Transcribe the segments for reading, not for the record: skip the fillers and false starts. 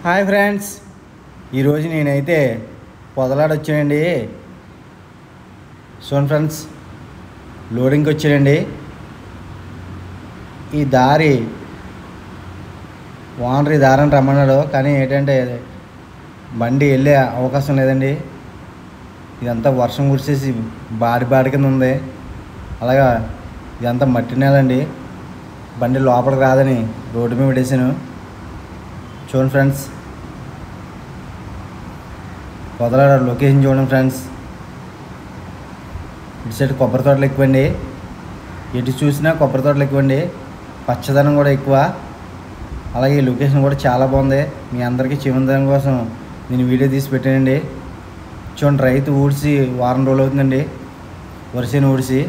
Hi friends, ఈరోజు నేనైతే పొదలాడ వచ్చానండి. చూడండి ఫ్రెండ్స్, లోడింగ్కి వచ్చానండి. ఈ దారి ఓనర్ ఈ దారిని రమ్మన్నాడు, కానీ ఏంటంటే బండి వెళ్ళే అవకాశం లేదండి. ఇదంతా వర్షం కురిసేసి బాడి కింద ఉంది. అలాగా ఇదంతా మట్టి నేలండి. బండి లోపలికి రాదని రోడ్డు మీద పెట్టేసాను. చూడండి ఫ్రెండ్స్, పొదలాడ లొకేషన్ చూడండి ఫ్రెండ్స్. ఇటు సైడ్ కొబ్బరి తోటలు ఎక్కువండి. ఎటు చూసినా కొబ్బరి తోటలు ఎక్కువండి. పచ్చదనం కూడా ఎక్కువ. అలాగే ఈ లొకేషన్ కూడా చాలా బాగుంది. మీ అందరికీ చూపించడం కోసం నేను వీడియో తీసి పెట్టానండి. చూడండి, రైతు ఊడ్చి వారం రోజులు అవుతుందండి, వరిసేను ఊడ్చి.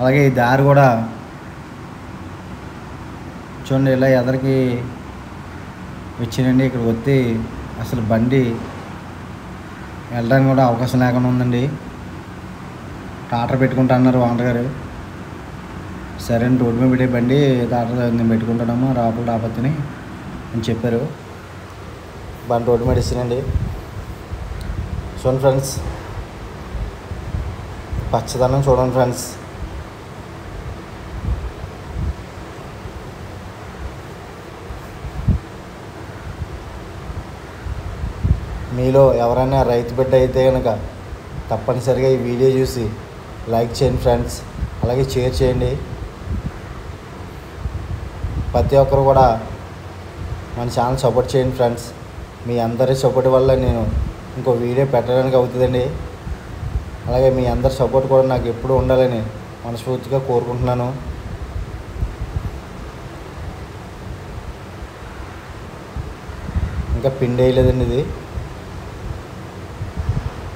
అలాగే ఈ దారి కూడా చూడండి, ఇలా ఎదరికి వచ్చినండి. ఇక్కడ వస్తే అసలు బండి వెళ్ళడానికి కూడా అవకాశం లేకుండా ఉందండి. టాటర్ పెట్టుకుంటా అన్నారు ఓనర్ గారు. సరే అని రోడ్డు మీద పెట్టే బండి టాటర్ నేను పెట్టుకుంటానమ్మా రాపులు రాపత్తిని అని చెప్పారు. బండి రోడ్డు మీద ఇస్తానండి. చూడండి ఫ్రెండ్స్, పచ్చదనం చూడండి ఫ్రెండ్స్. మీలో ఎవరైనా రైతు బిడ్డ అయితే కనుక తప్పనిసరిగా ఈ వీడియో చూసి లైక్ చేయండి ఫ్రెండ్స్. అలాగే షేర్ చేయండి. ప్రతి ఒక్కరు కూడా మన ఛానల్ సపోర్ట్ చేయండి ఫ్రెండ్స్. మీ అందరి సపోర్ట్ వల్ల నేను ఇంకో వీడియో పెట్టడానికి అవుతుందండి. అలాగే మీ అందరి సపోర్ట్ కూడా నాకు ఎప్పుడూ ఉండాలని మనస్ఫూర్తిగా కోరుకుంటున్నాను. ఇంకా పిండి వేయలేదండి. ఇది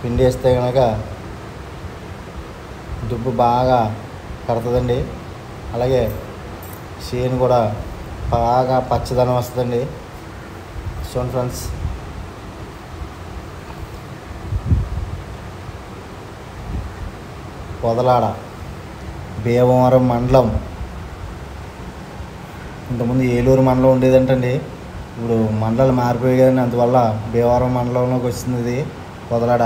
పిండి వేస్తే కనుక దుబ్బు బాగా కడుతుందండి. అలాగే చేను కూడా బాగా పచ్చదనం వస్తుందండి. చూడండి ఫ్రెండ్స్, పొదలాడ భీమవరం మండలం. ఇంతకుముందు ఏలూరు మండలం ఉండేదంటండి. ఇప్పుడు మండలాలు మారిపోయాయి, కానీ అందువల్ల భీమవరం మండలంలోకి వస్తుంది ఇది పొదలాడ.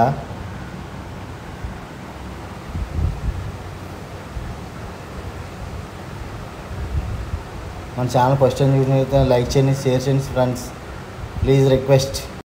మన ఛానల్ ఫస్ట్ టైం చూసినట్లయితే లైక్ చేయండి, షేర్ చేయండి ఫ్రెండ్స్. Please request.